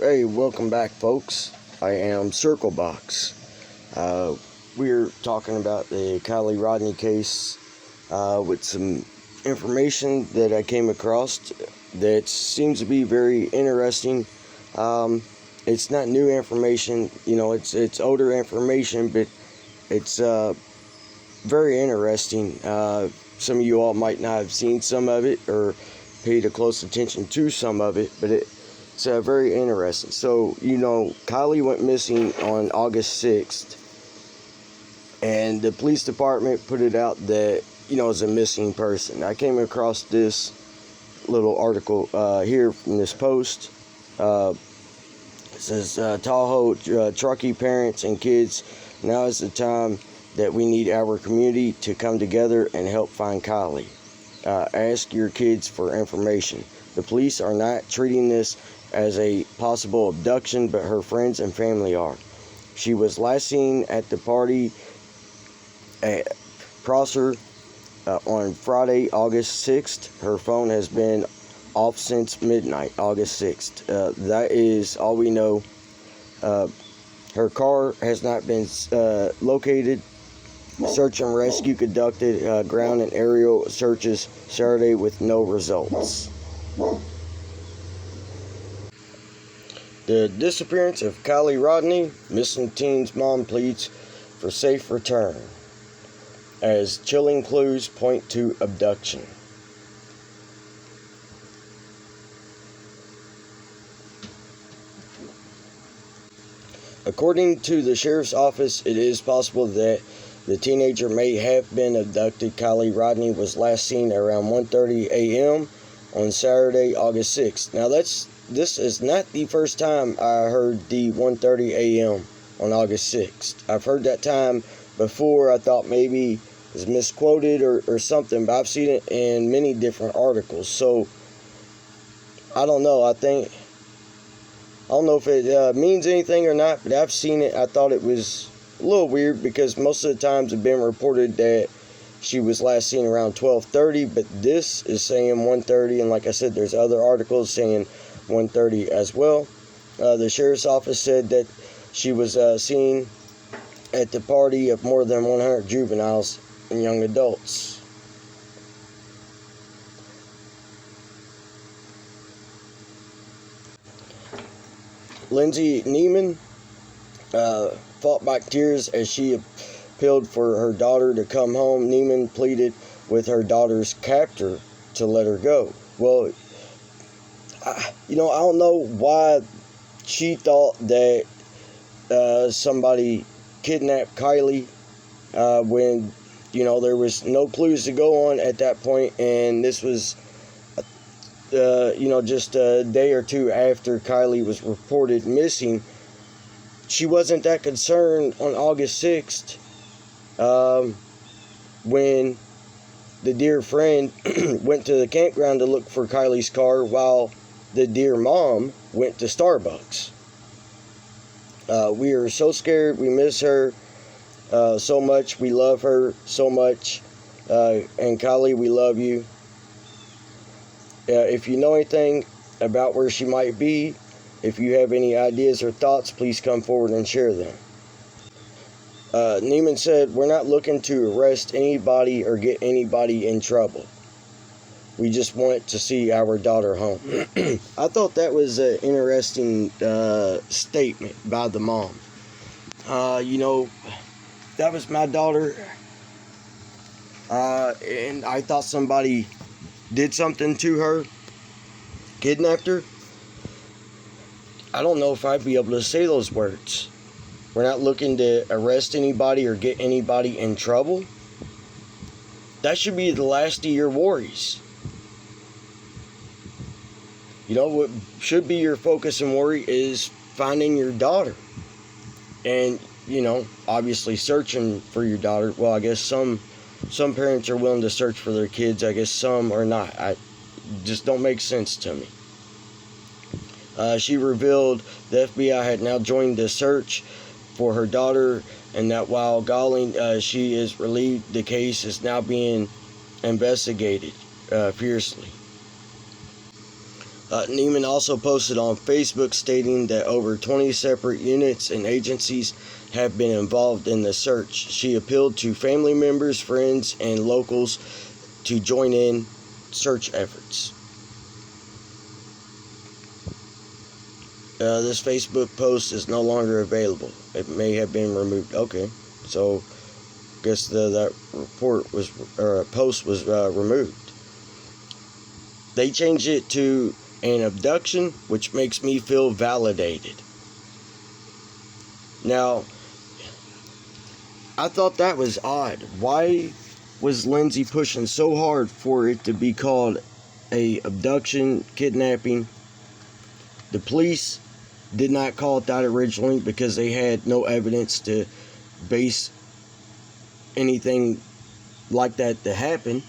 Hey, welcome back, folks. I am SirCoolBox. We're talking about the KIELY RODNI case with some information that I came across that seems to be very interesting. It's not new information, it's older information, but it's very interesting. Some of you all might not have seen some of it or paid a close attention to some of it, but it's very interesting. So, KIELY went missing on August 6th, and the police department put it out that, is a missing person. I came across this little article here from this post. It says, Tahoe Truckee parents and kids, now is the time that we need our community to come together and help find KIELY. Ask your kids for information. The police are not treating this as a possible abduction, but her friends and family are. She was last seen at the party at Prosser on Friday, August 6th. Her phone has been off since midnight, August 6th. That is all we know. Her car has not been located. Search and rescue conducted ground and aerial searches Saturday with no results. The disappearance of KIELY RODNI, missing teen's mom pleads for safe return, as chilling clues point to abduction. According to the sheriff's office, it is possible that the teenager may have been abducted. KIELY RODNI was last seen around 1:30 a.m. on Saturday, August 6th. Now, this is not the first time I heard the 1:30 a.m. on August 6th. I've heard that time before. I thought maybe it's misquoted or something, but I've seen it in many different articles. So, I don't know. I don't know if it means anything or not, but I've seen it. I thought it was a little weird because most of the times it's been reported that she was last seen around 12:30, but this is saying 1:30, and like I said, there's other articles saying 1:30 as well. The sheriff's office said that she was seen at the party of more than 100 juveniles and young adults. Lindsay Neiman fought back tears as she appealed for her daughter to come home. Neiman pleaded with her daughter's captor to let her go. Well, I don't know why she thought that somebody kidnapped KIELY when, there was no clues to go on at that point, and this was, just a day or two after KIELY was reported missing. She wasn't that concerned on August 6th when the dear friend went to the campground to look for KIELY's car while the dear mom went to Starbucks. We are so scared. We miss her so much. We love her so much. And KIELY, we love you. If you know anything about where she might be, if you have any ideas or thoughts, please come forward and share them. Neiman said, we're not looking to arrest anybody or get anybody in trouble. We just want to see our daughter home. I thought that was an interesting statement by the mom. That was my daughter. And I thought somebody did something to her, kidnapped her. I don't know if I'd be able to say those words. We're not looking to arrest anybody or get anybody in trouble. That should be the last of your worries. What should be your focus and worry is finding your daughter. And, obviously searching for your daughter. Well, I guess some parents are willing to search for their kids. I guess some are not. Just don't make sense to me. She revealed the FBI had now joined the search for her daughter, and that while galling, she is relieved the case is now being investigated fiercely. Neiman also posted on Facebook stating that over 20 separate units and agencies have been involved in the search. She appealed to family members, friends, and locals to join in search efforts. This Facebook post is no longer available. It may have been removed. Okay, so I guess that post was removed. They changed it to an abduction, which makes me feel validated. Now, I thought that was odd. Why was Lindsay pushing so hard for it to be called a abduction, kidnapping? The police did not call it that originally because they had no evidence to base anything like that to happen.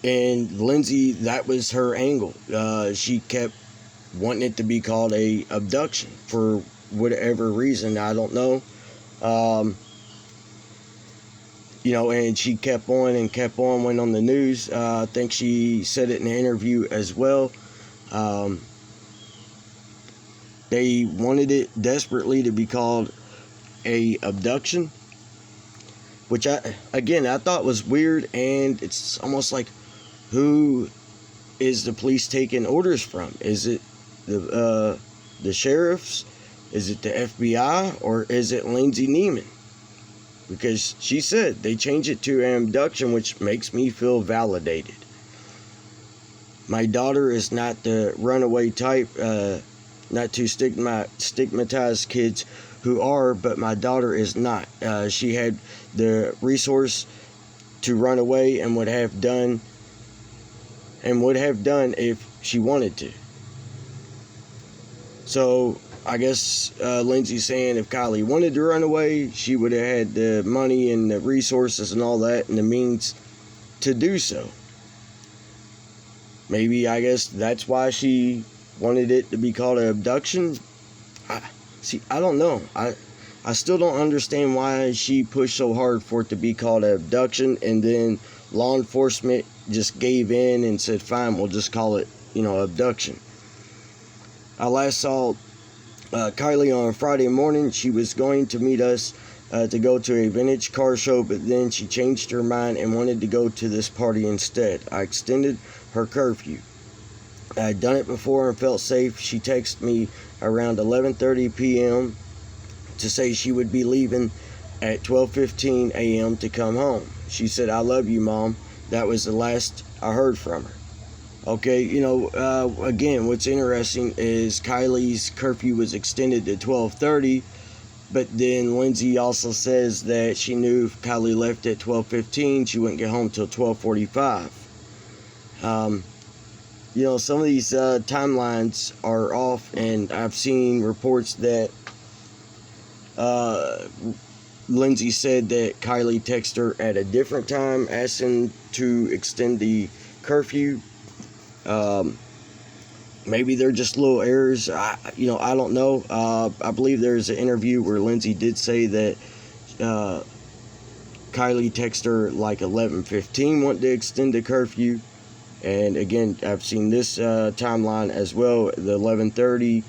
And Lindsay, that was her angle. She kept wanting it to be called a abduction for whatever reason. I don't know. And she kept on and kept on, went on the news. I think she said it in an interview as well. They wanted it desperately to be called a abduction, which I thought was weird, and it's almost like, who is the police taking orders from? Is it the sheriffs? Is it the FBI? Or is it Lindsay Neiman? Because she said they changed it to an abduction, which makes me feel validated. My daughter is not the runaway type, not to stigmatize kids who are, but my daughter is not. She had the resource to run away and would have done if she wanted to. So I guess Lindsay's saying if Kylie wanted to run away, she would have had the money and the resources and all that and the means to do so. Maybe, I guess that's why she wanted it to be called an abduction. I don't know. I still don't understand why she pushed so hard for it to be called an abduction, and then law enforcement just gave in and said, fine, we'll just call it, abduction. I last saw Kylie on Friday morning. She was going to meet us to go to a vintage car show, but then she changed her mind and wanted to go to this party instead. I extended her curfew. I had done it before and felt safe. She texted me around 11:30 p.m. to say she would be leaving at 12:15 a.m. to come home. She said, "I love you, Mom." That was the last I heard from her. Okay, again, what's interesting is Kylie's curfew was extended to 12:30, but then Lindsay also says that she knew if Kylie left at 12:15, she wouldn't get home till 12:45. Some of these timelines are off, and I've seen reports that Lindsay said that Kylie texted her at a different time asking to extend the curfew. Maybe they're just little errors. I don't know. I believe there's an interview where Lindsay did say that Kylie texted her like 11:15, wanted to extend the curfew. And again, I've seen this timeline as well, the 11:30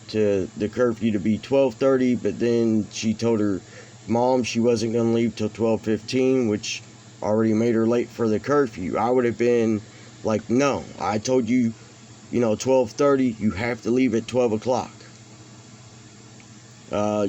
to the curfew to be 12:30, but then she told her mom she wasn't going to leave till 12:15, which already made her late for the curfew. I would have been like, no, I told you, 12:30, you have to leave at 12 o'clock. Or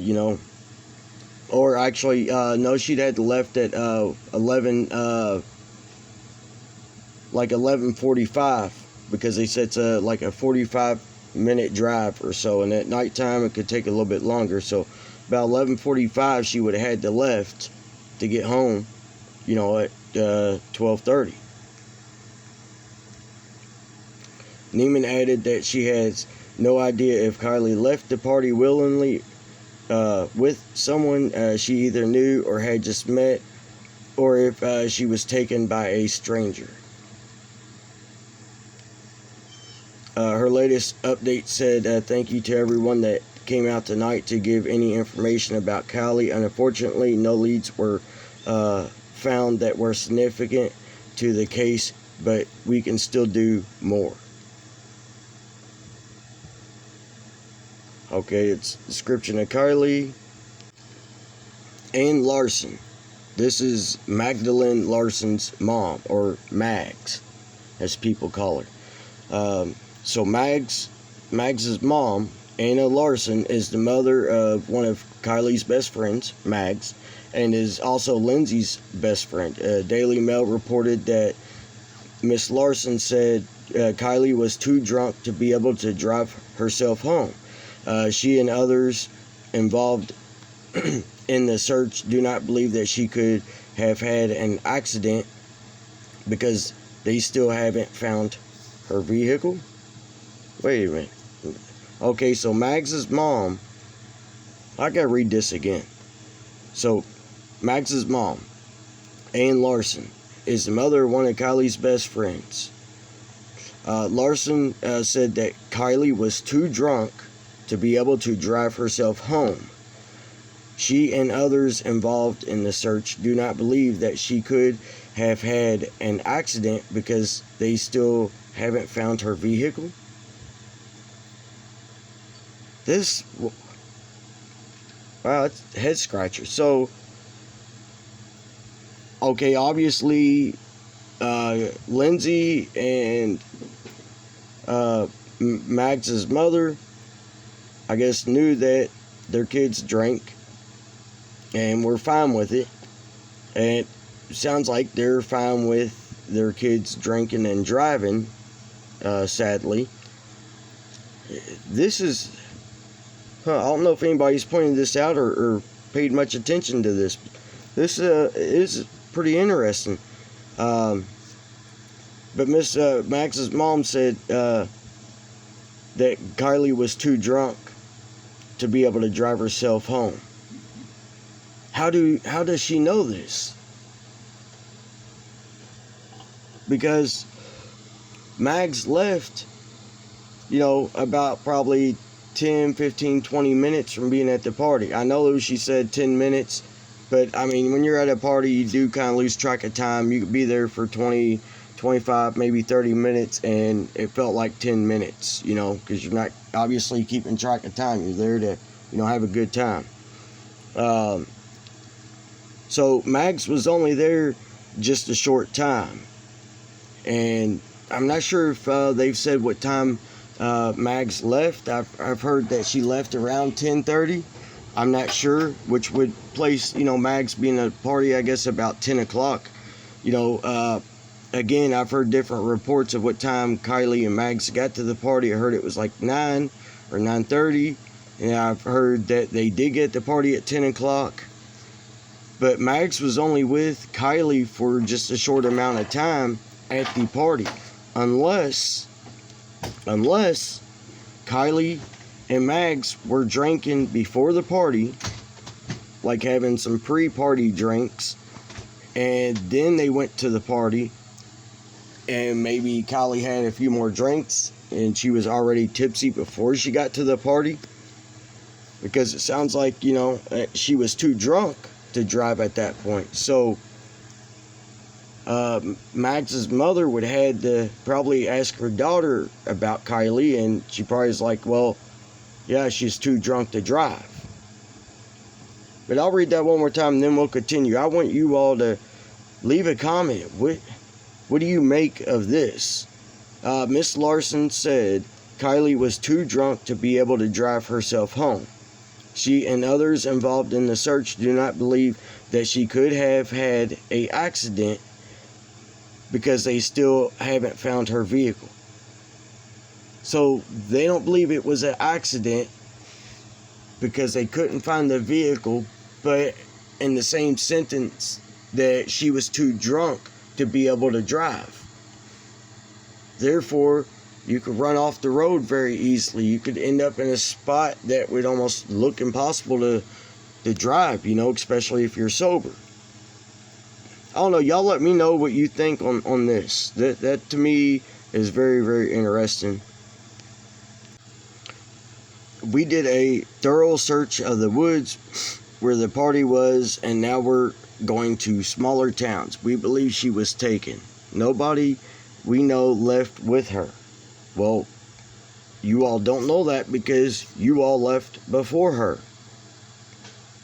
actually, no, she'd had left at 11:45, because they said it's like a 45-minute drive or so, and at nighttime it could take a little bit longer. So about 11:45 she would have had to left to get home, at 12:30. Neiman added that she has no idea if Kylie left the party willingly with someone she either knew or had just met, or if she was taken by a stranger. Her latest update said, thank you to everyone that came out tonight to give any information about Kylie. Unfortunately, no leads were found that were significant to the case but we can still do more. Okay, it's description of KIELY and Larson. This is Magdalene Larson's mom, or Mags, as people call her. So Mags's mom, Anna Larson, is the mother of one of KIELY's best friends, Mags, and is also Lindsay's best friend. Daily Mail reported that Miss Larson said KIELY was too drunk to be able to drive herself home. She and others involved in the search do not believe that she could have had an accident because they still haven't found her vehicle. Wait a minute. Okay, so Mags's mom, I gotta read this again. So Mags's mom, Ann Larson, is the mother of one of KIELY's best friends. Larson said that KIELY was too drunk to be able to drive herself home. She and others involved in the search do not believe that she could have had an accident because they still haven't found her vehicle. This, wow, it's a head scratcher. So, okay, obviously, Lindsay and Mags's mother, I guess, knew that their kids drank and were fine with it. And it sounds like they're fine with their kids drinking and driving, sadly. This is, I don't know if anybody's pointed this out or paid much attention to this. This is pretty interesting. But Miss Max's mom said that KIELY was too drunk to be able to drive herself home. How does she know this? Because Mags left, about probably 10, 15, 20 minutes from being at the party. I know she said 10 minutes, but I mean, when you're at a party, you do kind of lose track of time. You could be there for 20, 25, maybe 30 minutes, and it felt like 10 minutes, because you're not obviously keeping track of time. You're there to, have a good time. So Mags was only there just a short time. And I'm not sure if they've said what time Mags left. I've heard that she left around 10:30. I'm not sure, which would place, Mags being at a party, I guess, about 10 o'clock. Again, I've heard different reports of what time KIELY and Mags got to the party. I heard it was like 9 or 9:30. And I've heard that they did get the party at 10 o'clock. But Mags was only with KIELY for just a short amount of time at the party. Unless KIELY and Mags were drinking before the party, like having some pre-party drinks, and then they went to the party, and maybe KIELY had a few more drinks, and she was already tipsy before she got to the party. Because it sounds like, she was too drunk to drive at that point. So Mags's mother would have had to probably ask her daughter about KIELY, and she probably was like, well, yeah, she's too drunk to drive. But I'll read that one more time, and then we'll continue. I want you all to leave a comment. What do you make of this? Miss Larson said KIELY was too drunk to be able to drive herself home. She and others involved in the search do not believe that she could have had an accident because they still haven't found her vehicle. So they don't believe it was an accident because they couldn't find the vehicle, but in the same sentence that she was too drunk to be able to drive. Therefore, you could run off the road very easily. You could end up in a spot that would almost look impossible to drive, especially if you're sober. I don't know. Y'all let me know what you think on this. That to me is very, very interesting. We did a thorough search of the woods where the party was, and now we're going to smaller towns. We believe she was taken. Nobody we know left with her. Well, you all don't know that because you all left before her.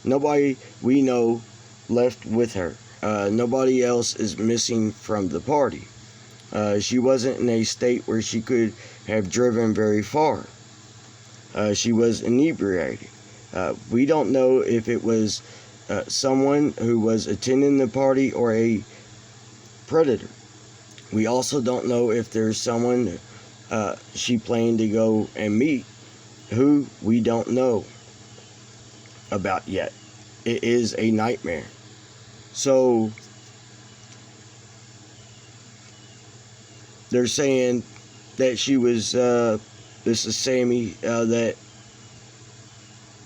Nobody we know left with her. Nobody else is missing from the party. She wasn't in a state where she could have driven very far. She was inebriated. We don't know if it was someone who was attending the party or a predator. We also don't know if there's someone she planned to go and meet who we don't know about yet. It is a nightmare. So they're saying that she was, this is Sammy, that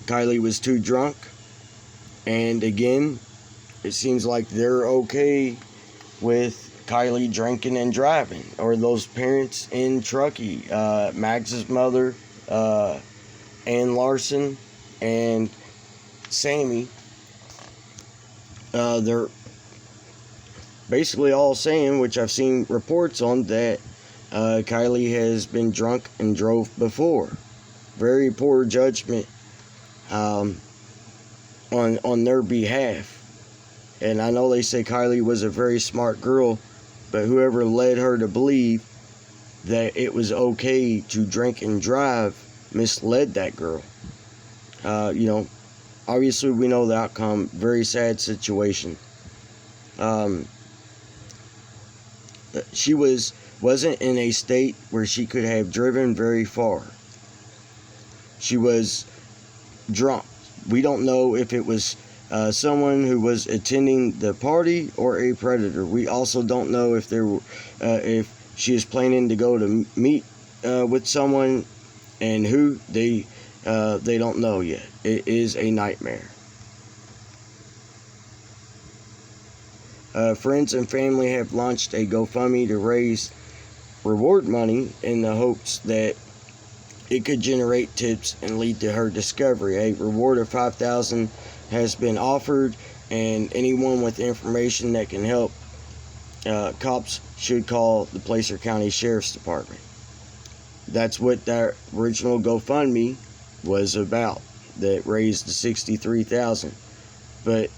KIELY was too drunk. And again, it seems like they're okay with KIELY drinking and driving, or those parents in Truckee, Max's mother, Ann Larson, and Sammy. They're basically all saying, which I've seen reports on, that KIELY has been drunk and drove before. Very poor judgment on their behalf. And I know they say KIELY was a very smart girl, but whoever led her to believe that it was okay to drink and drive misled that girl. Obviously we know the outcome. Very sad situation. She wasn't in a state where she could have driven very far. She was drunk. We don't know if it was someone who was attending the party or a predator. We also don't know if if she is planning to go to meet with someone, and who. They don't know yet. It is a nightmare. Friends and family have launched a GoFundMe to raise reward money in the hopes that it could generate tips and lead to her discovery. A reward of $5,000 has been offered, and anyone with information that can help cops should call the Placer County Sheriff's Department. That's what that original GoFundMe was about, that raised the $63,000. But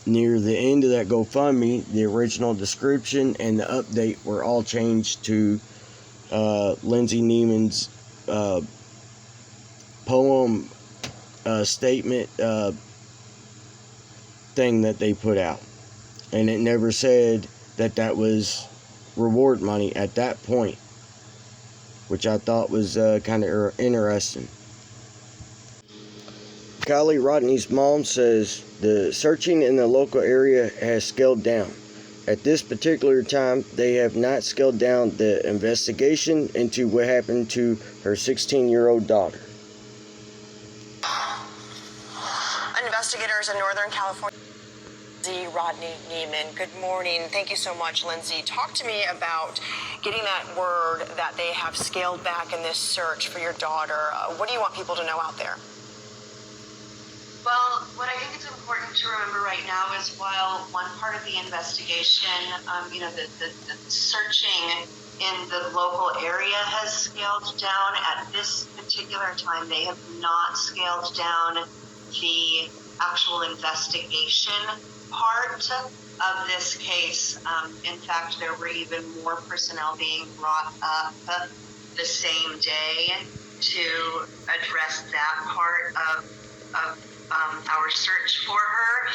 near the end of that GoFundMe, the original description and the update were all changed to Lindsay Neiman's poem statement thing that they put out, and it never said that was reward money at that point, which I thought was kind of interesting. KIELY Rodni's mom says the searching in the local area has scaled down. At this particular time, they have not scaled down the investigation into what happened to her 16-year-old daughter. Investigators in Northern California. Rodney Neiman, good morning. Thank you so much, Lindsay. Talk to me about getting that word that they have scaled back in this search for your daughter. What do you want people to know out there? Well, what I think is important to remember right now is, while one part of the investigation, the searching in the local area has scaled down, at this particular time they have not scaled down the actual investigation part of this case. In fact, there were even more personnel being brought up the same day to address that part of our search for her,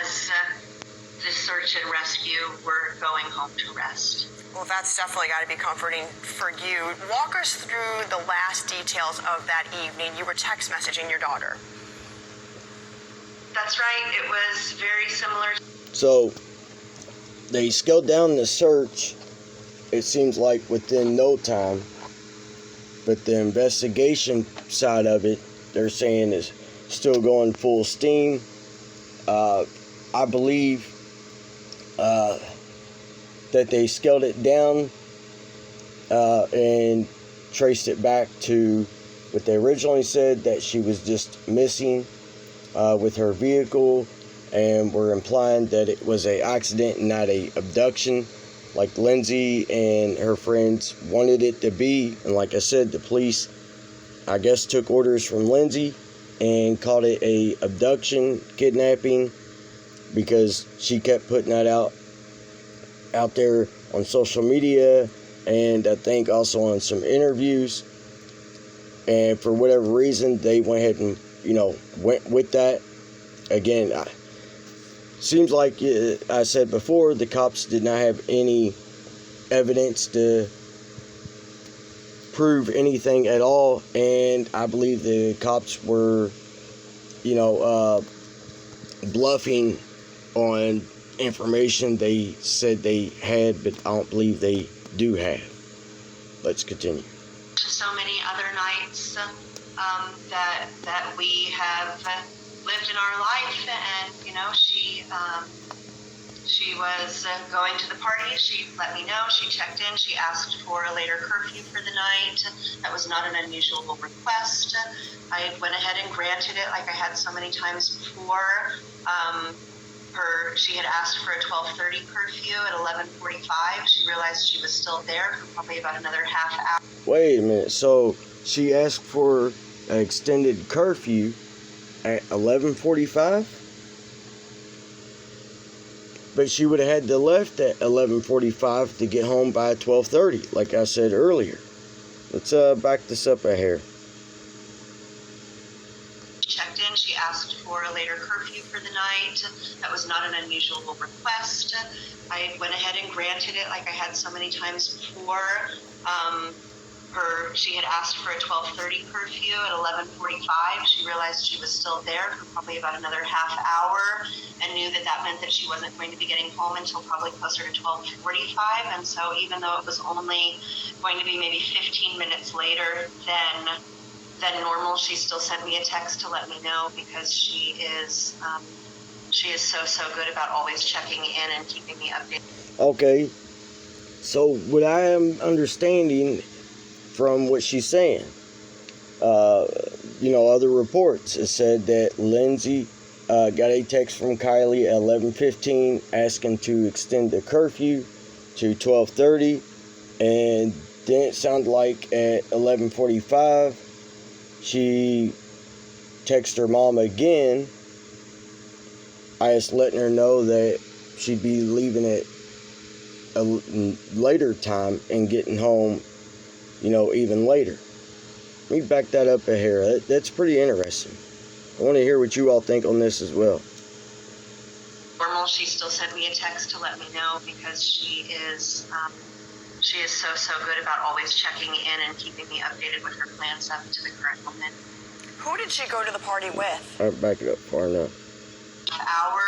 as the search and rescue were going home to rest. Well, that's definitely got to be comforting for you. Walk us through the last details of that evening. You were text messaging your daughter. That's right. It was very similar. So they scaled down the search, it seems like, within no time, but the investigation side of it, they're saying, is still going full steam. I believe that they scaled it down and traced it back to what they originally said, that she was just missing with her vehicle, and were implying that it was an accident and not a abduction. like Lindsay and her friends wanted it to be. And like I said, the police, I guess, took orders from Lindsay and called it a abduction, kidnapping, because she kept putting that out there on social media, and I think also on some interviews. And for whatever reason, they went ahead and, went with that. Again, seems like I said before, the cops did not have any evidence to prove anything at all, and I believe the cops were, bluffing on information they said they had, but I don't believe they do have. Let's continue. So many other nights that we have lived in our life, and she was going to the party. She let me know. She checked in. She asked for a later curfew for the night. That was not an unusual request. I went ahead and granted it, like I had so many times before. She had asked for a 12:30 curfew at 11:45. She realized she was still there for probably about another half hour. Wait a minute. So she asked for an extended curfew at 11:45? But she would have had to left at 11:45 to get home by 12:30, like I said earlier. Let's back this up a hair. Checked in. She asked for a later curfew for the night. That was not an unusual request. I went ahead and granted it, like I had so many times before. She had asked for a 12:30 curfew at 11:45. She realized she was still there for probably about another half hour, and knew that meant that she wasn't going to be getting home until probably closer to 12:45. And so even though it was only going to be maybe 15 minutes later than normal, she still sent me a text to let me know, because she is so good about always checking in and keeping me updated. Okay, so what I am understanding from what she's saying, other reports, it said that Lindsay got a text from KIELY at 11:15 asking to extend the curfew to 12:30, and then it sounded like at 11:45 she texted her mom again, letting her know that she'd be leaving at a later time and getting home, even later. Let me back that up a hair. That's pretty interesting. I want to hear what you all think on this as well. Normal, she still sent me a text to let me know, because she is so good about always checking in and keeping me updated with her plans up to the current moment. Who did she go to the party with? All right, back it up far enough. Hour,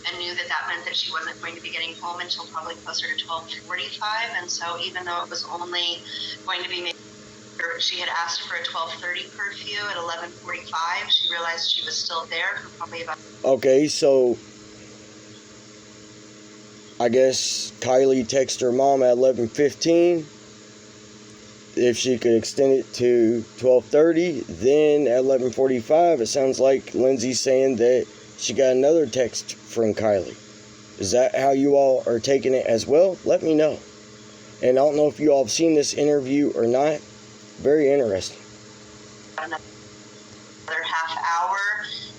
and knew that meant that she wasn't going to be getting home until probably closer to 12:45. And so even though it was only going to be, she had asked for a 12:30 curfew at 11:45. She realized she was still there for probably about... Okay, so I guess KIELY texted her mom at 11:15 if she could extend it to 12:30. Then at 11:45, it sounds like Lindsay's saying that she got another text from KIELY. Is that how you all are taking it as well? Let me know. And I don't know if you all have seen this interview or not. Very interesting. Another half hour,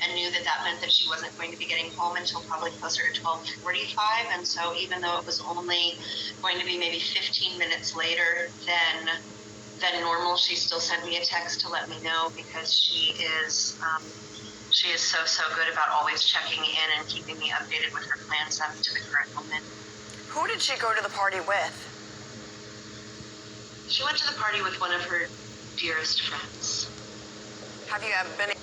and knew that meant that she wasn't going to be getting home until probably closer to 12:45. And so even though it was only going to be maybe 15 minutes later than normal, she still sent me a text to let me know, because she is so good about always checking in and keeping me updated with her plans up to the current moment. Who did she go to the party with? She went to the party with one of her dearest friends. Have you been...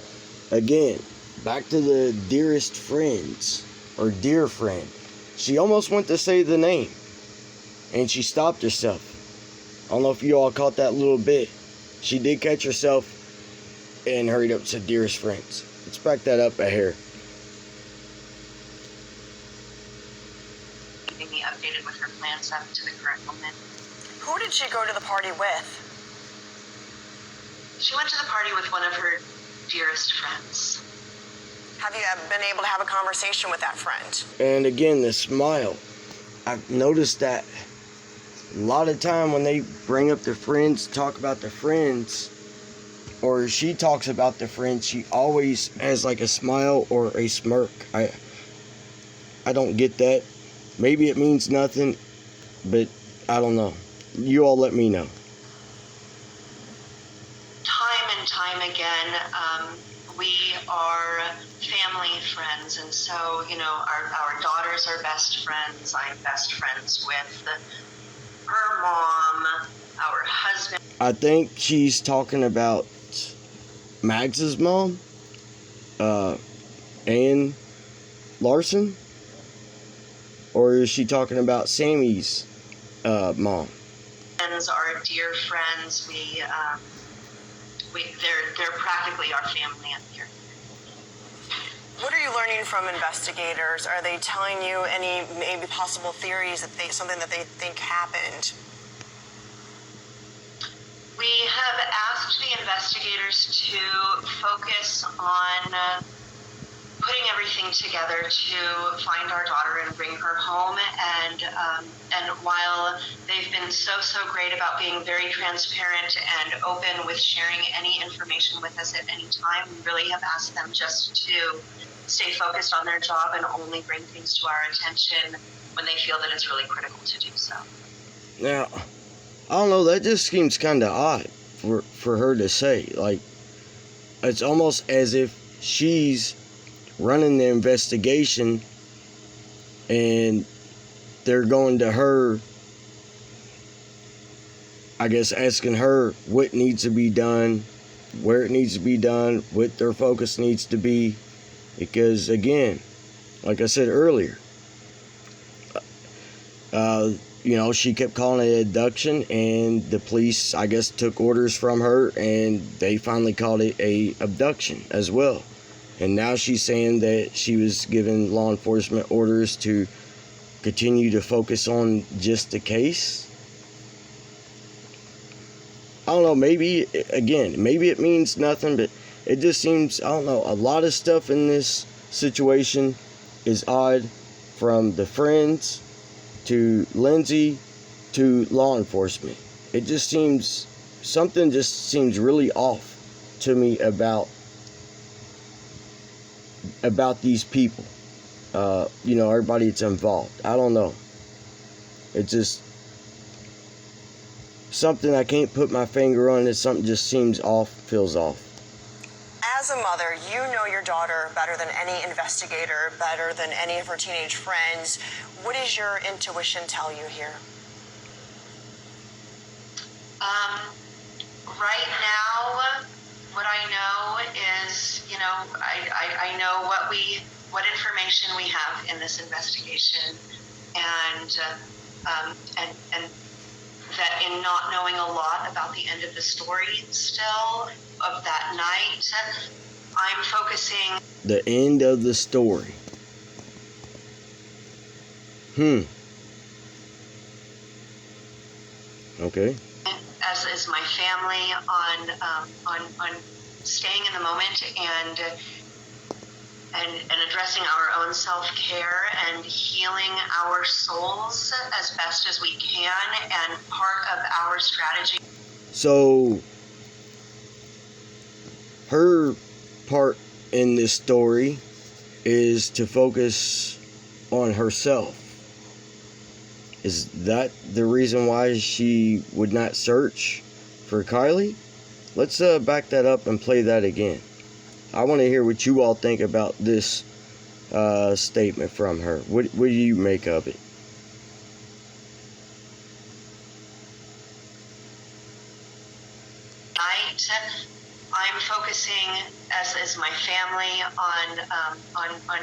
Again, back to the dearest friends, or dear friend. She almost went to say the name, and she stopped herself. I don't know if you all caught that little bit. She did catch herself and hurried up and said dearest friends. Let's back that up a hair. Keeping me updated with her plans up to the current moment. Who did she go to the party with? She went to the party with one of her dearest friends. Have you been able to have a conversation with that friend? And again, the smile. I've noticed that a lot of time when they bring up the friends, talk about the friends, or she talks about the friends, she always has like a smile or a smirk. I don't get that. Maybe it means nothing, but I don't know. You all let me know. Time and time again, we are family friends, and so, you know, our daughters are best friends. I'm best friends with her mom, our husband. I think she's talking about Max's mom, Ann Larson, or is she talking about Sammy's mom? Are dear friends. They're practically our family up here. What are you learning from investigators? Are they telling you any maybe possible theories that something that they think happened? We have asked the investigators to focus on putting everything together to find our daughter and bring her home. And while they've been so great about being very transparent and open with sharing any information with us at any time, we really have asked them just to stay focused on their job and only bring things to our attention when they feel that it's really critical to do so. Now, I don't know, that just seems kind of odd for her to say. Like, it's almost as if she's running the investigation and they're going to her, I guess, asking her what needs to be done, where it needs to be done, what their focus needs to be. Because again, like I said earlier, you know, she kept calling it abduction, and the police, I guess, took orders from her, and they finally called it a abduction as well. And now she's saying that she was given law enforcement orders to continue to focus on just the case. I don't know, maybe, again, maybe it means nothing, but it just seems, I don't know, a lot of stuff in this situation is odd, from the friends to Lindsay to law enforcement. It just seems, something just seems really off to me about these people. You know, everybody that's involved. I don't know. It's just something I can't put my finger on. It's something just seems off, feels off. As a mother, you know your daughter better than any investigator, better than any of her teenage friends. What does your intuition tell you here? Right now, what I know is, you know, I know what information we have in this investigation, and that in not knowing a lot about the end of the story still of that night, I'm focusing. The end of the story. Okay. As is my family, on staying in the moment and addressing our own self-care and healing our souls as best as we can, and part of our strategy. So her part in this story is to focus on herself. Is that the reason why she would not search for KIELY? Let's back that up and play that again. I want to hear what you all think about this statement from her. What do you make of it? I'm focusing, as is my family, on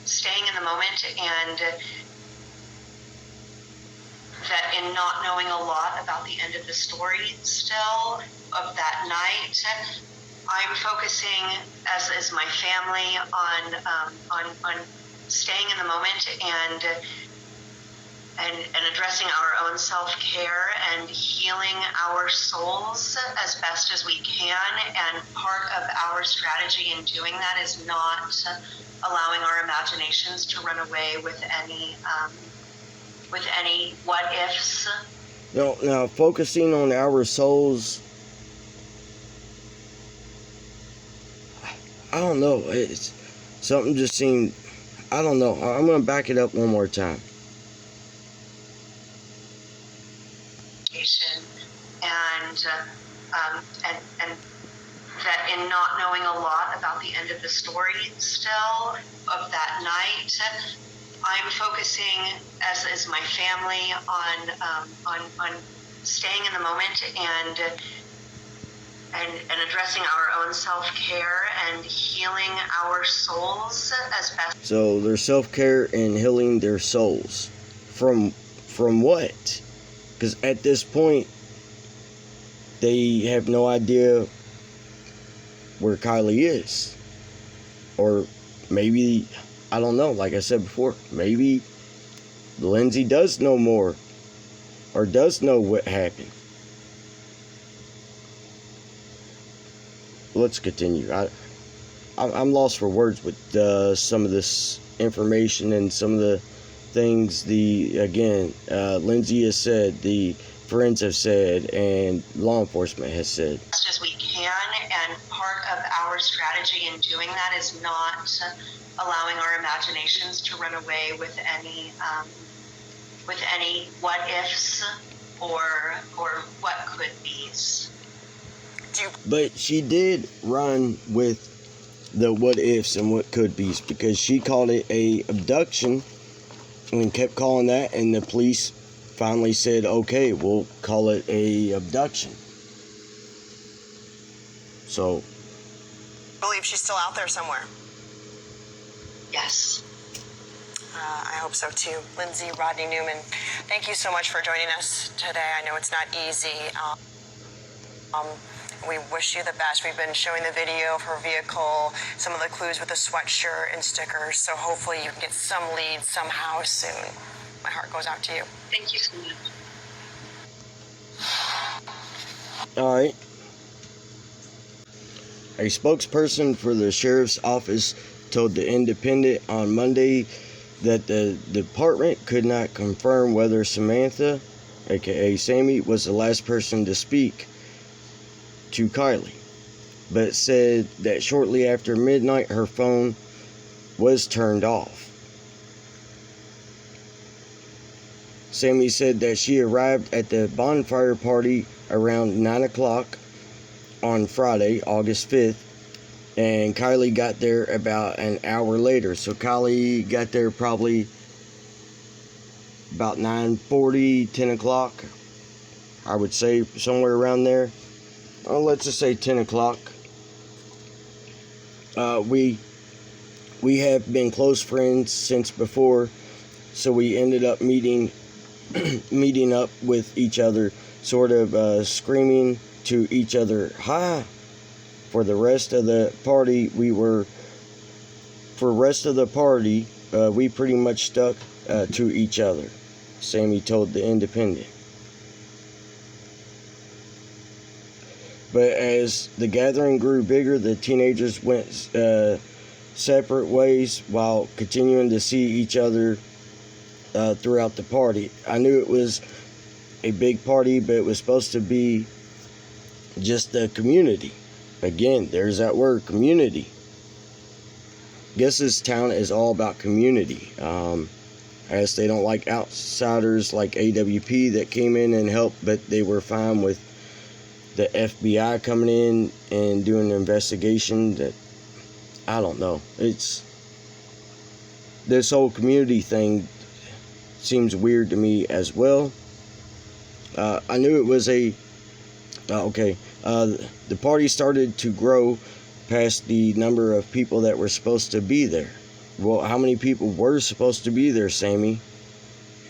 staying in the moment, and that in not knowing a lot about the end of the story still of that night, I'm focusing, as is my family, on staying in the moment and addressing our own self-care and healing our souls as best as we can. And part of our strategy in doing that is not allowing our imaginations to run away with any what ifs. Now focusing on our souls, I don't know. It's something just seemed, I don't know. I'm gonna back it up one more time. And that in not knowing a lot about the end of the story still of that night, I'm focusing, as is my family, on staying in the moment and addressing our own self-care and healing our souls as best. So their self-care and healing their souls from what? Because at this point, they have no idea where KIELY is. Or maybe, I don't know, like I said before, maybe Lindsay does know more or does know what happened. Let's continue. I'm lost for words with some of this information and some of the things Lindsay has said, the friends have said, and law enforcement has said. As much as we can, and part of our strategy in doing that is not allowing our imaginations to run away with any what ifs or what could be's. But she did run with the what ifs and what could be's, because she called it a abduction and kept calling that, and the police finally said, okay, we'll call it a abduction. So I believe she's still out there somewhere. Yes. I hope so too. Lindsay, Rodney Newman, thank you so much for joining us today. I know it's not easy. We wish you the best. We've been showing the video of her vehicle, some of the clues with the sweatshirt and stickers, so hopefully you can get some leads somehow soon. My heart goes out to you. Thank you so much. all right. A spokesperson for the sheriff's office told the Independent on Monday that the department could not confirm whether Samantha, aka Sammy, was the last person to speak to KIELY, but said that shortly after midnight her phone was turned off. Sammy said that she arrived at the bonfire party around 9 o'clock on Friday, August 5th, and KIELY got there about an hour later. So KIELY got there probably about 9:40, 10 o'clock. I would say somewhere around there. Let's just say 10 o'clock. We have been close friends since before, so we ended up meeting up with each other, sort of screaming to each other, "Hi!" For the rest of the party, we pretty much stuck to each other, Sammy told the Independent. But as the gathering grew bigger, the teenagers went separate ways while continuing to see each other throughout the party. I knew it was a big party, but it was supposed to be just the community. Again, there's that word, community. Guess this town is all about community. As they don't like outsiders like AWP that came in and helped, but they were fine with the FBI coming in and doing an investigation. That, I don't know. It's, this whole community thing seems weird to me as well. I knew it was the party started to grow past the number of people that were supposed to be there. Well, how many people were supposed to be there, Sammy?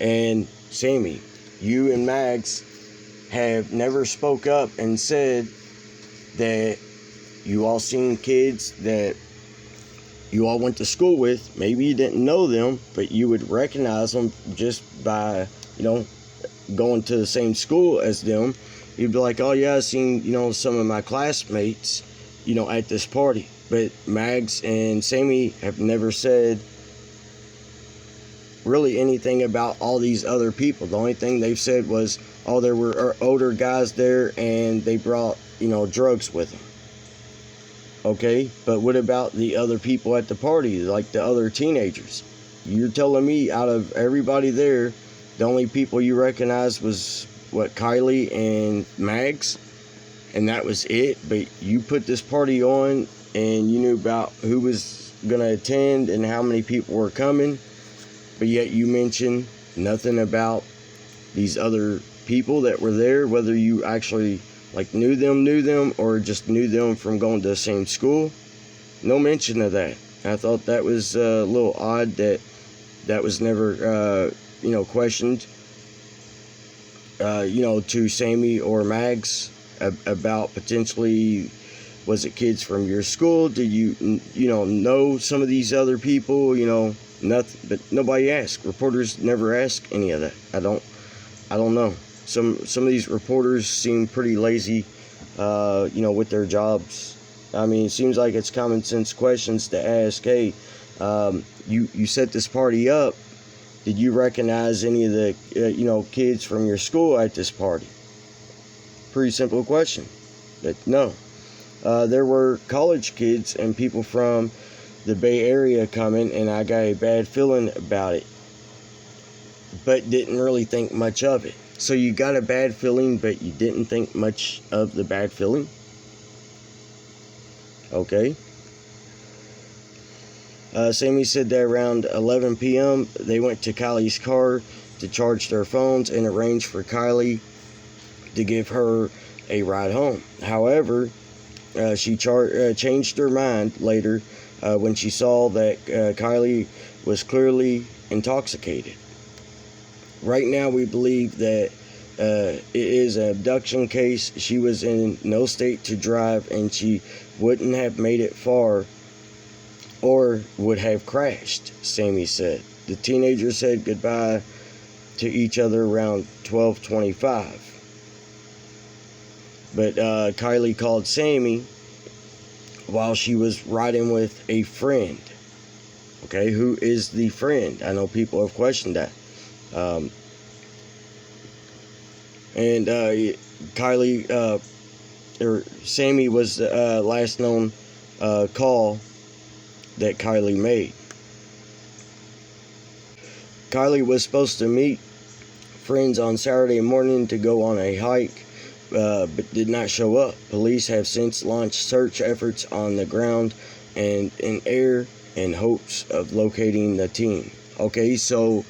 And Sammy, you and Mags have never spoke up and said that you all seen kids that you all went to school with. Maybe you didn't know them, but you would recognize them just by, going to the same school as them. You'd be like, oh yeah, I seen, some of my classmates, at this party. But Mags and Sammy have never said really anything about all these other people. The only thing they've said was Oh, there were older guys there, and they brought, drugs with them. Okay, but what about the other people at the party, like the other teenagers? You're telling me out of everybody there, the only people you recognized was, what, KIELY and Mags? And that was it? But you put this party on, and you knew about who was going to attend and how many people were coming, but yet you mentioned nothing about these other people that were there, whether you actually knew them, or just knew them from going to the same school. No mention of that. I thought that was a little odd that was never questioned to Sammy or Mags about potentially, was it kids from your school? Did you know some of these other people? Nothing, but nobody asked. Reporters never ask any of that. I don't know. Some of these reporters seem pretty lazy, with their jobs. I mean, it seems like it's common sense questions to ask. Hey, you set this party up. Did you recognize any of the kids from your school at this party? Pretty simple question. But no, there were college kids and people from the Bay Area coming, and I got a bad feeling about it, but didn't really think much of it. So you got a bad feeling, but you didn't think much of the bad feeling? Okay. Sammy said that around 11 p.m. they went to Kylie's car to charge their phones and arrange for Kylie to give her a ride home. However, she changed her mind later when she saw that Kylie was clearly intoxicated. Right now, we believe that it is an abduction case. She was in no state to drive, and she wouldn't have made it far or would have crashed, Sammy said. The teenagers said goodbye to each other around 12:25. But Kylie called Sammy while she was riding with a friend. Okay, who is the friend? I know people have questioned that. And Kylie, or Sammy was the last known call that Kylie made. Kylie was supposed to meet friends on Saturday morning to go on a hike, but did not show up. Police have since launched search efforts on the ground and in air in hopes of locating the teen. Okay, so,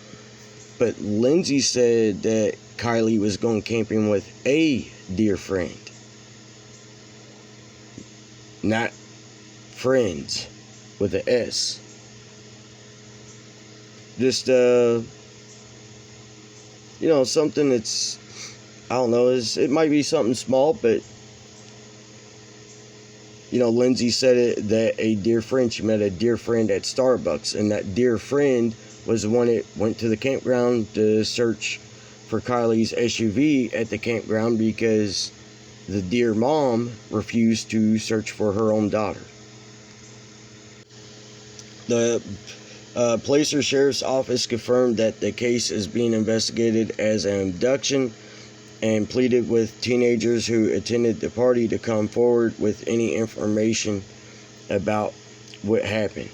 but Lindsay said that Kylie was going camping with a dear friend, not friends with an S. Just something that's, I don't know, it might be something small, but Lindsay said it, that a dear friend, she met a dear friend at Starbucks, and that dear friend was the one that went to the campground to search for Kylie's SUV at the campground because the dear mom refused to search for her own daughter. The Placer Sheriff's Office confirmed that the case is being investigated as an abduction and pleaded with teenagers who attended the party to come forward with any information about what happened.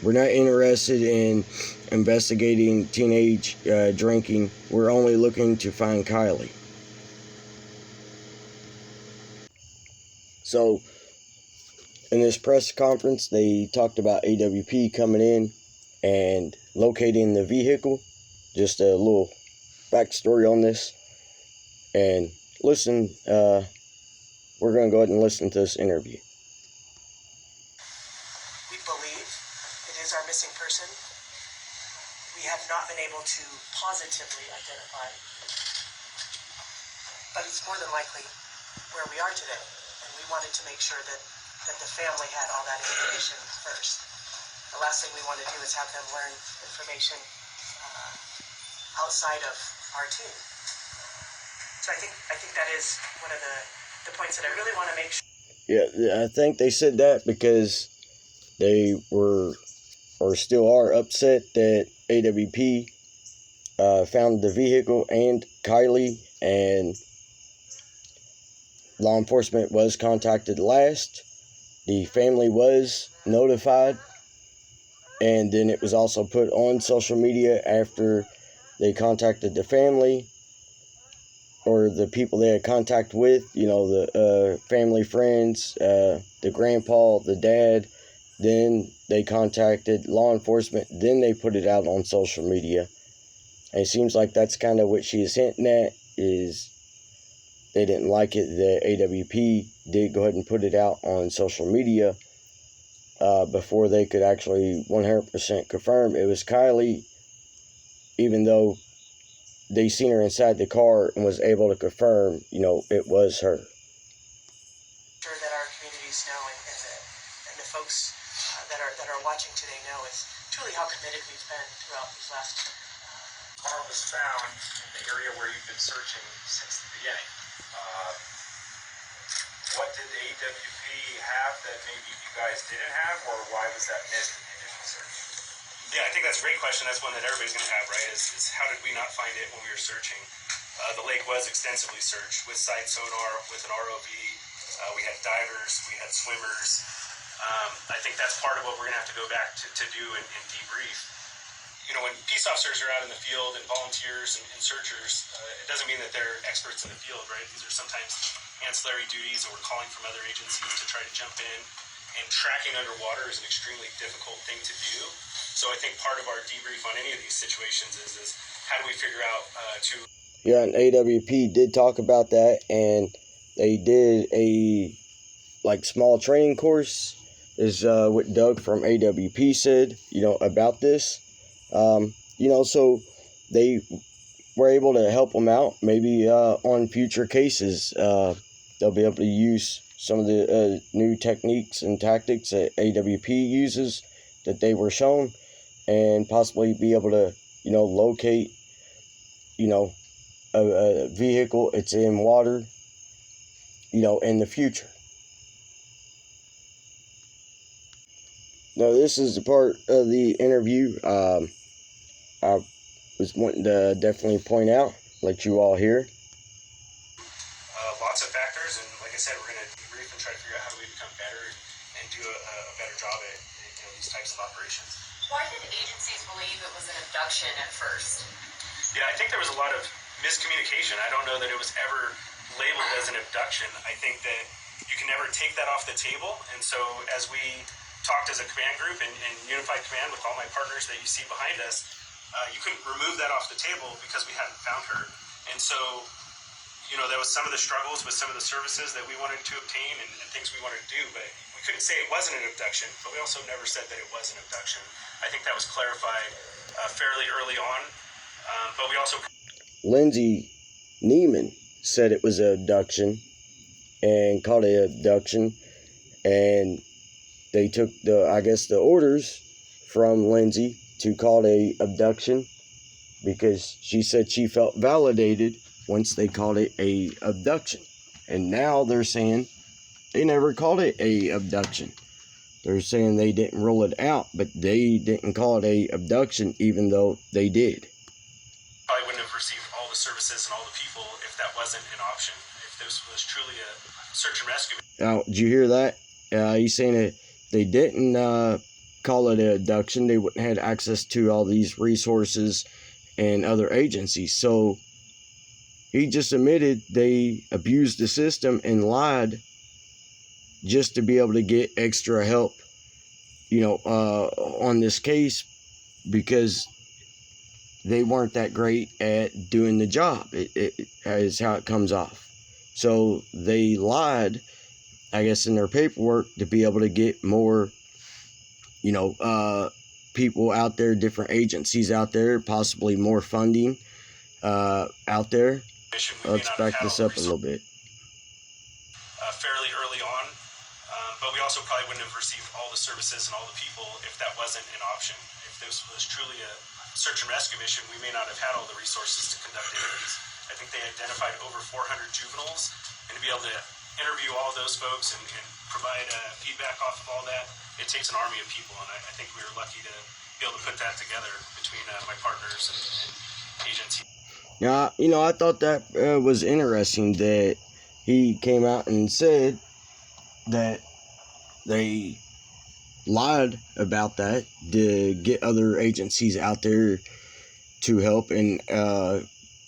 We're not interested in investigating teenage drinking. We're only looking to find Kylie. So, in this press conference, they talked about AWP coming in and locating the vehicle. Just a little backstory on this. And listen, we're going to go ahead and listen to this interview. We believe it is our missing person. We have not been able to positively identify, but it's more than likely where we are today. And we wanted to make sure that the family had all that information first. The last thing we want to do is have them learn information outside of our team. So I think that is one of the points that I really want to make sure. Yeah, I think they said that because they were, or still are, upset that AWP found the vehicle and KIELY, and law enforcement was contacted last. The family was notified, and then it was also put on social media after they contacted the family, or the people they had contact with, you know, the family, friends, the grandpa, the dad. Then they contacted law enforcement, then they put it out on social media. And it seems like that's kind of what she is hinting at, is they didn't like it. The AWP did go ahead and put it out on social media before they could actually 100% confirm it was KIELY, even though they seen her inside the car and was able to confirm, you know, it was her. Sure that our communities know, and the folks that are watching today know is truly how committed we've been throughout these last. Car was found in the area where you've been searching since the beginning. What did the AWP have that maybe you guys didn't have, or why was that missed in the initial search? Yeah, I think that's a great question. That's one that everybody's going to have, right? Is how did we not find it when we were searching? The lake was extensively searched with side sonar, with an ROV. We had divers, we had swimmers. I think that's part of what we're going to have to go back to do and debrief. You know, when peace officers are out in the field and volunteers and searchers, it doesn't mean that they're experts in the field, right? These are sometimes ancillary duties, or we're calling from other agencies to try to jump in. And tracking underwater is an extremely difficult thing to do. So I think part of our debrief on any of these situations is how do we figure out Yeah, and AWP did talk about that, and they did a small training course, is what Doug from AWP said, you know, about this. You know, so they were able to help them out. Maybe on future cases, they'll be able to use some of the new techniques and tactics that AWP uses that they were shown, and possibly be able to, you know, locate, you know, a vehicle it's in water, you know, in the future. Now, this is the part of the interview I was wanting to definitely point out, let you all hear. lots of factors, and like I said, we're going to debrief and try to figure out how do we become better and do a better job at, you know, these types of operations. Why did agencies believe it was an abduction at first? Yeah, I think there was a lot of miscommunication. I don't know that it was ever labeled as an abduction. I think that you can never take that off the table. And so as we talked as a command group and unified command with all my partners that you see behind us, you couldn't remove that off the table because we hadn't found her. And so, you know, that was some of the struggles with some of the services that we wanted to obtain and things we wanted to do. But we couldn't say it wasn't an abduction, but we also never said that it was an abduction. I think that was clarified fairly early on. But we also... Lindsay Neiman said it was an abduction and called it an abduction, and they took the orders from Lindsay to call it a abduction because she said she felt validated once they called it a abduction. And now they're saying they never called it a abduction. They're saying they didn't rule it out, but they didn't call it a abduction even though they did. Probably wouldn't have received all the services and all the people if that wasn't an option. If this was truly a search and rescue. Now, did you hear that? He's saying that they didn't call it an abduction, they wouldn't have had access to all these resources and other agencies. So he just admitted they abused the system and lied just to be able to get extra help, you know, on this case, because they weren't that great at doing the job. It is how it comes off. So they lied, I guess, in their paperwork to be able to get more, you know, people out there, different agencies out there, possibly more funding out there. Let's back this up a little bit. Fairly early on, but we also probably wouldn't have received all the services and all the people if that wasn't an option. If this was truly a search and rescue mission, we may not have had all the resources to conduct interviews. I think they identified over 400 juveniles, and to be able to interview all of those folks and provide feedback off of all that, it takes an army of people, and I think we were lucky to be able to put that together between my partners and agency. Now, I thought that was interesting that he came out and said that they lied about that to get other agencies out there to help, and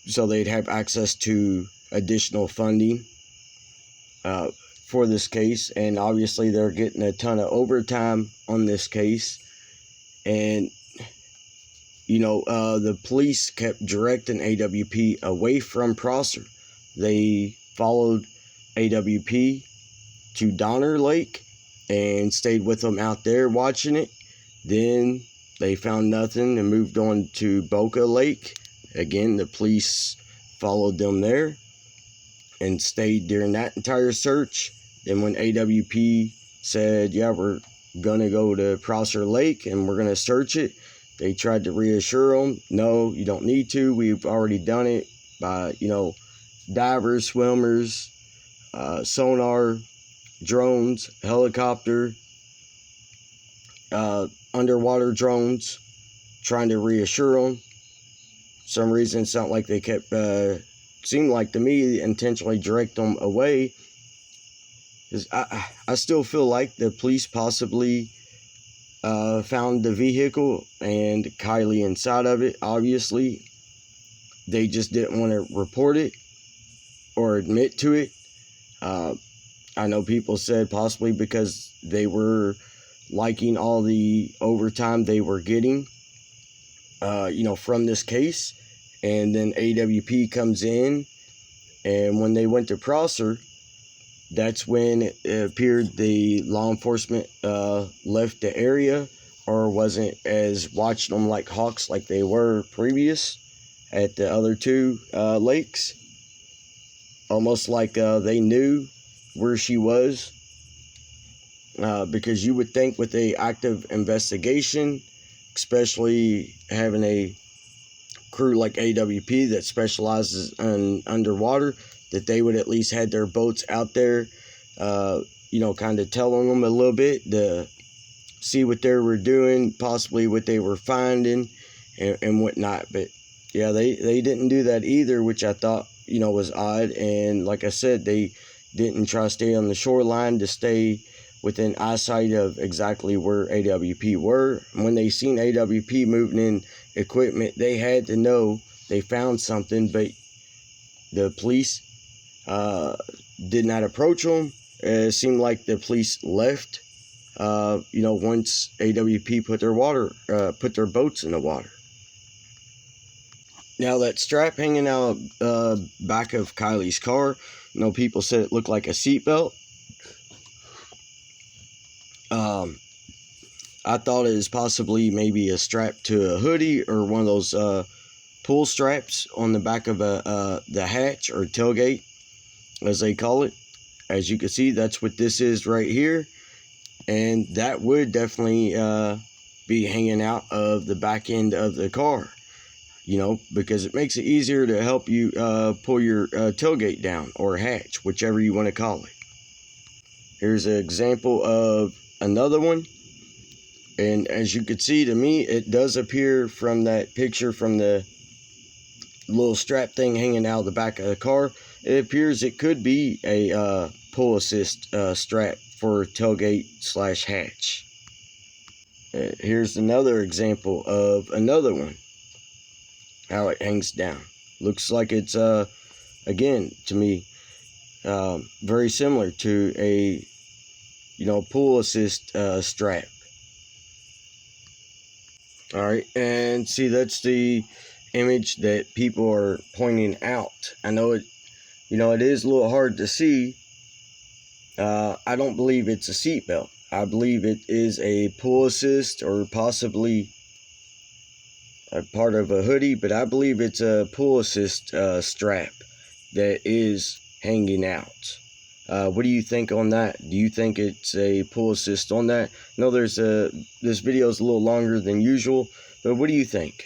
so they'd have access to additional funding for this case. And obviously they're getting a ton of overtime on this case. And the police kept directing AWP away from Prosser. They followed AWP to Donner Lake and stayed with them out there watching it. Then they found nothing and moved on to Boca Lake. Again, the police followed them there and stayed during that entire search. Then when AWP said, yeah, we're going to go to Prosser Lake and we're going to search it, they tried to reassure them, no, you don't need to. We've already done it by, divers, swimmers, sonar, drones, helicopter, underwater drones, trying to reassure them. For some reason, it sounded like they kept, seemed like to me, intentionally direct them away. Because I still feel like the police possibly found the vehicle and KIELY inside of it. Obviously, they just didn't want to report it or admit to it. I know people said possibly because they were liking all the overtime they were getting, from this case. And then AWP comes in, and when they went to Prosser, that's when it appeared the law enforcement left the area, or wasn't as watching them like hawks like they were previous at the other two lakes. Almost like they knew where she was, because you would think with a active investigation, especially having a crew like AWP that specializes in underwater, that they would at least had their boats out there, kind of telling them a little bit to see what they were doing, possibly what they were finding and whatnot. But yeah, they didn't do that either, which I thought, was odd. And like I said, they didn't try to stay on the shoreline to stay within eyesight of exactly where AWP were. When they seen AWP moving in equipment, they had to know they found something, but the police did not approach them. It seemed like the police left, once AWP put their boats in the water. Now that strap hanging out back of KIELY's car, people said it looked like a seatbelt. I thought it was possibly maybe a strap to a hoodie or one of those pull straps on the back of the hatch or tailgate, as they call it. As you can see, that's what this is right here, and that would definitely be hanging out of the back end of the car, because it makes it easier to help you pull your tailgate down or hatch, whichever you want to call it. Here's an example of another one. And as you can see, to me, it does appear from that picture, from the little strap thing hanging out of the back of the car, it appears it could be a pull assist strap for tailgate / hatch. Here's another example of another one, how it hangs down. Looks like it's, again, to me, very similar to a, pull assist strap. All right, and see, that's the image that people are pointing out. I know it, it is a little hard to see. I don't believe it's a seatbelt. I believe it is a pull assist, or possibly a part of a hoodie, but I believe it's a pull assist strap that is hanging out. What do you think on that? Do you think it's a pull assist on that? No, this video is a little longer than usual, but what do you think?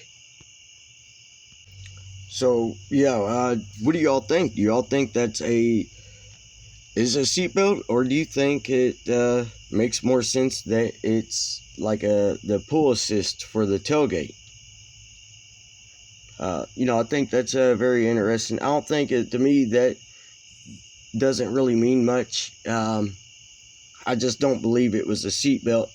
So yeah, what do y'all think? Do y'all think that's is a seatbelt, or do you think it makes more sense that it's like the pull assist for the tailgate? I think that's very interesting. I don't think to me that doesn't really mean much. I just don't believe it was a seatbelt.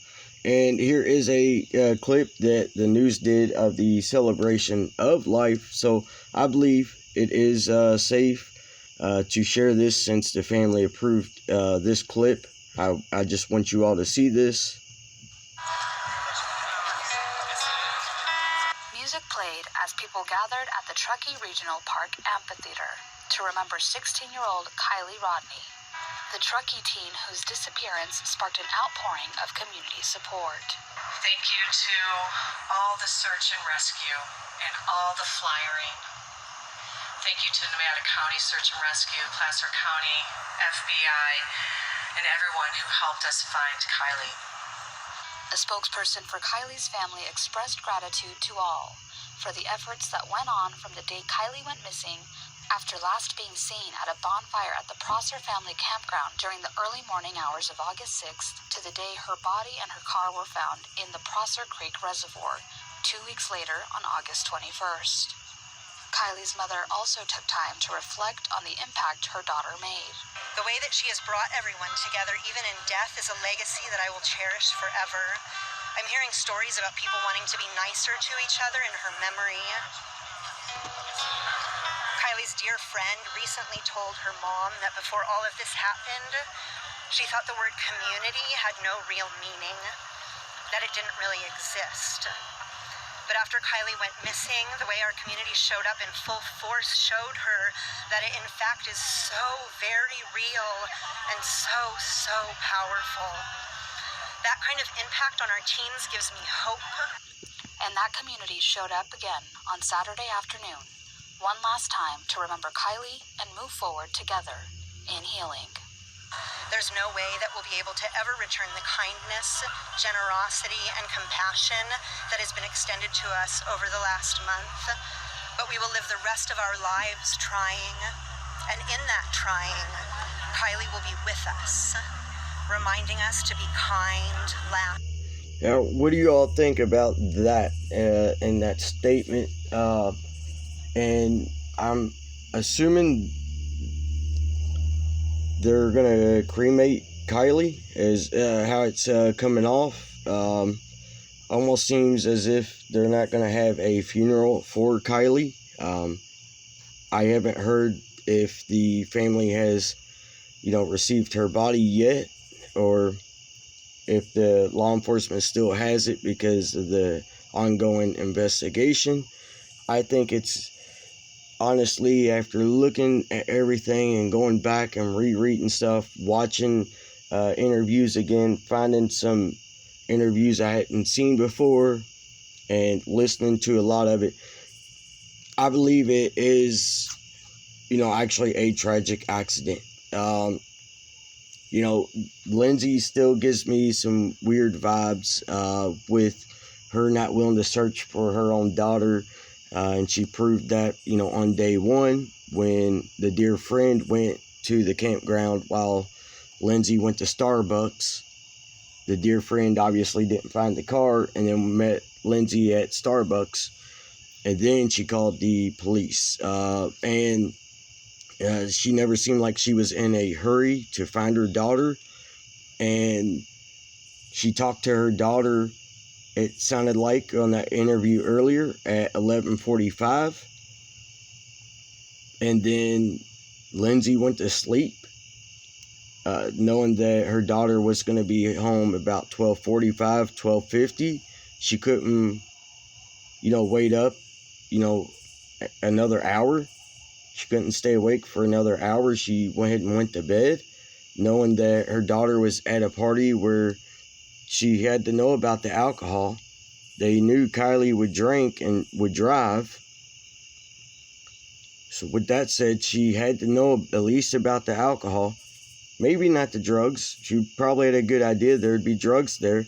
And here is a clip that the news did of the celebration of life. So I believe it is safe to share this since the family approved this clip. I just want you all to see this. Music played as people gathered at the Truckee Regional Park Amphitheater to remember 16-year-old KIELY RODNI, the Truckee teen whose disappearance sparked an outpouring of community support. Thank you to all the search and rescue and all the flyering. Thank you to Nevada County Search and Rescue, Placer County, FBI, and everyone who helped us find KIELY. A spokesperson for KIELY's family expressed gratitude to all for the efforts that went on from the day KIELY went missing after last being seen at a bonfire at the Prosser family campground during the early morning hours of August 6th to the day her body and her car were found in the Prosser Creek Reservoir 2 weeks later on August 21st. KIELY's mother also took time to reflect on the impact her daughter made. The way that she has brought everyone together, even in death, is a legacy that I will cherish forever. I'm hearing stories about people wanting to be nicer to each other in her memory. KIELY's dear friend recently told her mom that before all of this happened, she thought the word community had no real meaning, that it didn't really exist. But after KIELY went missing, the way our community showed up in full force showed her that it in fact is so very real and so powerful. That kind of impact on our teens gives me hope. And that community showed up again on Saturday afternoon, one last time to remember KIELY and move forward together in healing. There's no way that we'll be able to ever return the kindness, generosity, and compassion that has been extended to us over the last month. But we will live the rest of our lives trying. And in that trying, KIELY will be with us, reminding us to be kind, laugh. Now, what do you all think about that and that statement? And I'm assuming they're gonna cremate KIELY, is how it's coming off. Almost seems as if they're not gonna have a funeral for KIELY. I haven't heard if the family has, received her body yet, or if the law enforcement still has it because of the ongoing investigation. I think it's, honestly, after looking at everything and going back and rereading stuff, watching interviews again, finding some interviews I hadn't seen before, and listening to a lot of it, I believe it is, actually a tragic accident. Lindsay still gives me some weird vibes with her not willing to search for her own daughter. And she proved that, on day one when the dear friend went to the campground while Lindsay went to Starbucks. The dear friend obviously didn't find the car and then met Lindsay at Starbucks. And then she called the police. And she never seemed like she was in a hurry to find her daughter. And she talked to her daughter, it sounded like, on that interview earlier at 11:45. And then Lindsay went to sleep, knowing that her daughter was going to be home about 12:45, 12:50. She couldn't, wait up, another hour. She couldn't stay awake for another hour. She went ahead and went to bed, knowing that her daughter was at a party where she had to know about the alcohol. They knew KIELY would drink and would drive. So with that said, she had to know at least about the alcohol. Maybe not the drugs. She probably had a good idea there'd be drugs there.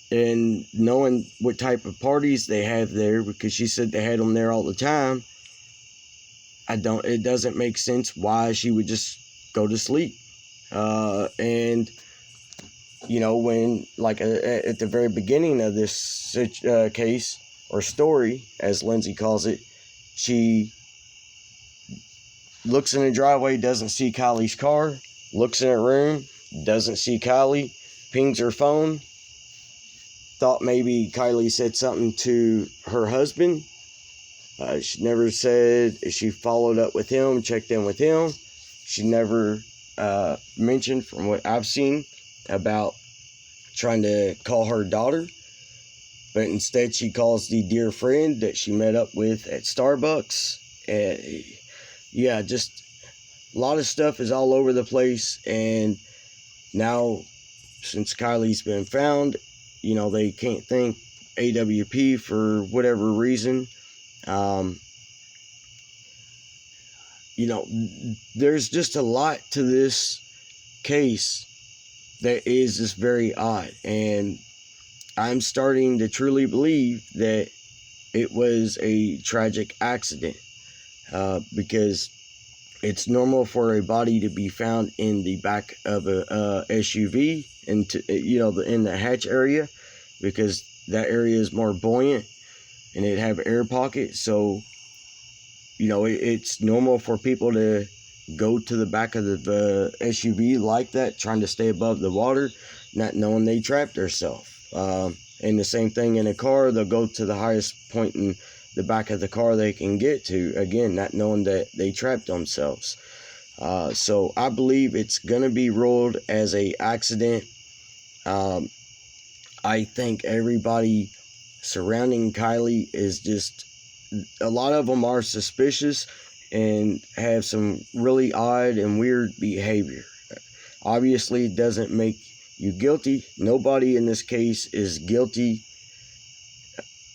And knowing what type of parties they have there, because she said they had them there all the time, it doesn't make sense why she would just go to sleep. And when, like, at the very beginning of this case, or story, as Lindsay calls it, she looks in the driveway, doesn't see Kylie's car, looks in her room, doesn't see Kylie, pings her phone, thought maybe Kylie said something to her husband. She never said she followed up with him, checked in with him. She never mentioned, from what I've seen, about trying to call her daughter. But instead she calls the dear friend that she met up with at Starbucks. Yeah, just a lot of stuff is all over the place. And now, since Kylie's been found, you know, they can't thank AWP for whatever reason. You know, there's just a lot to this case that is just very odd. And I'm starting to truly believe that it was a tragic accident, because it's normal for a body to be found in the back of a SUV, in the hatch area, because that area is more buoyant and it have air pockets. So, you know, it's normal for people to go to the back of the SUV like that, trying to stay above the water, not knowing they trapped themselves. And the same thing in a car, they'll go to the highest point in the back of the car they can get to, again, not knowing that they trapped themselves. So I believe it's gonna be ruled as a accident. I think everybody surrounding Kylie is just, a lot of them are suspicious and have some really odd and weird behavior. Obviously, it doesn't make you guilty. Nobody in this case is guilty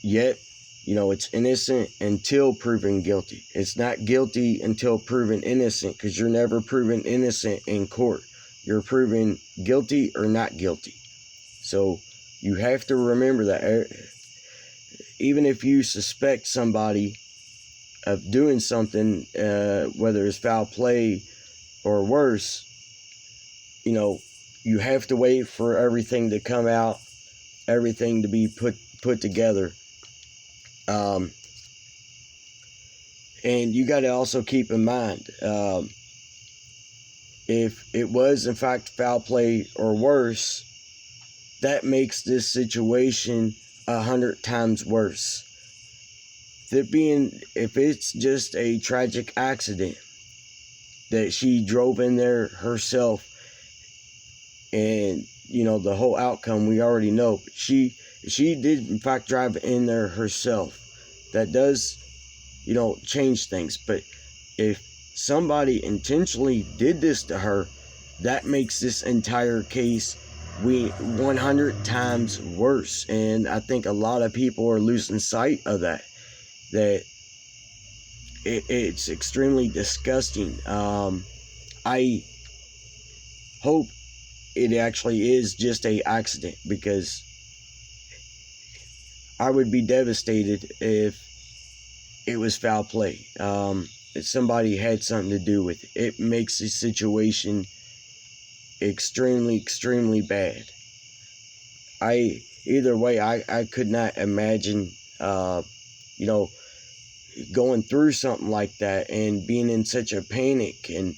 yet. You know, it's innocent until proven guilty. It's not guilty until proven innocent, because you're never proven innocent in court. You're proven guilty or not guilty. So you have to remember that. Even if you suspect somebody of doing something, whether it's foul play or worse, you know, you have to wait for everything to come out, everything to be put together. And you got to also keep in mind, if it was in fact foul play or worse, that makes this situation 100 times worse. If it's just a tragic accident that she drove in there herself, and you know the whole outcome we already know, but she did in fact drive in there herself, that does, you know, change things. But if somebody intentionally did this to her, that makes this entire case 100 times worse. And I think a lot of people are losing sight of that it's extremely disgusting. I hope it actually is just a accident, because I would be devastated if it was foul play. If somebody had something to do with it. It makes the situation extremely, extremely bad. Either way, I could not imagine, you know, going through something like that and being in such a panic and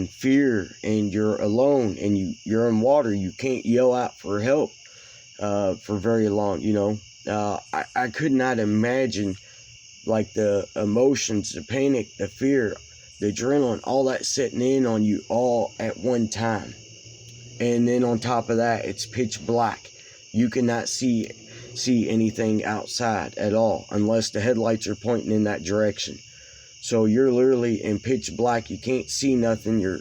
fear, and you're alone and you're in water. You can't yell out for help for very long, you know. I could not imagine, like, the emotions, the panic, the fear, the adrenaline, all that setting in on you all at one time. And then on top of that, it's pitch black. You cannot see anything outside at all unless the headlights are pointing in that direction. So you're literally in pitch black. You can't see nothing. Your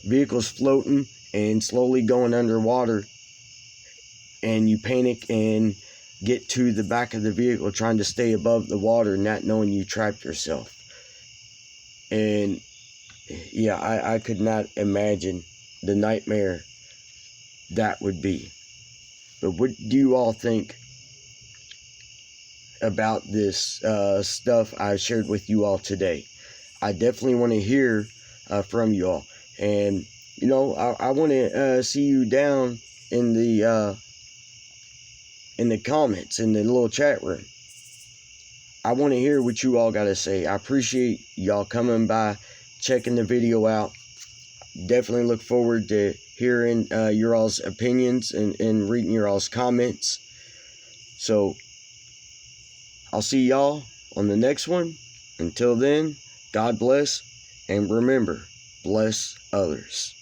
vehicle's floating and slowly going underwater, and you panic and get to the back of the vehicle trying to stay above the water, not knowing you trapped yourself. And yeah, I could not imagine the nightmare that would be. But what do you all think about this stuff I shared with you all today? I definitely want to hear from you all. And you know, I want to see you down in the comments, in the little chat room. I want to hear what you all got to say. I appreciate y'all coming by, checking the video out. Definitely look forward to hearing your all's opinions and reading your all's comments. So I'll see y'all on the next one. Until then, God bless, and remember, bless others.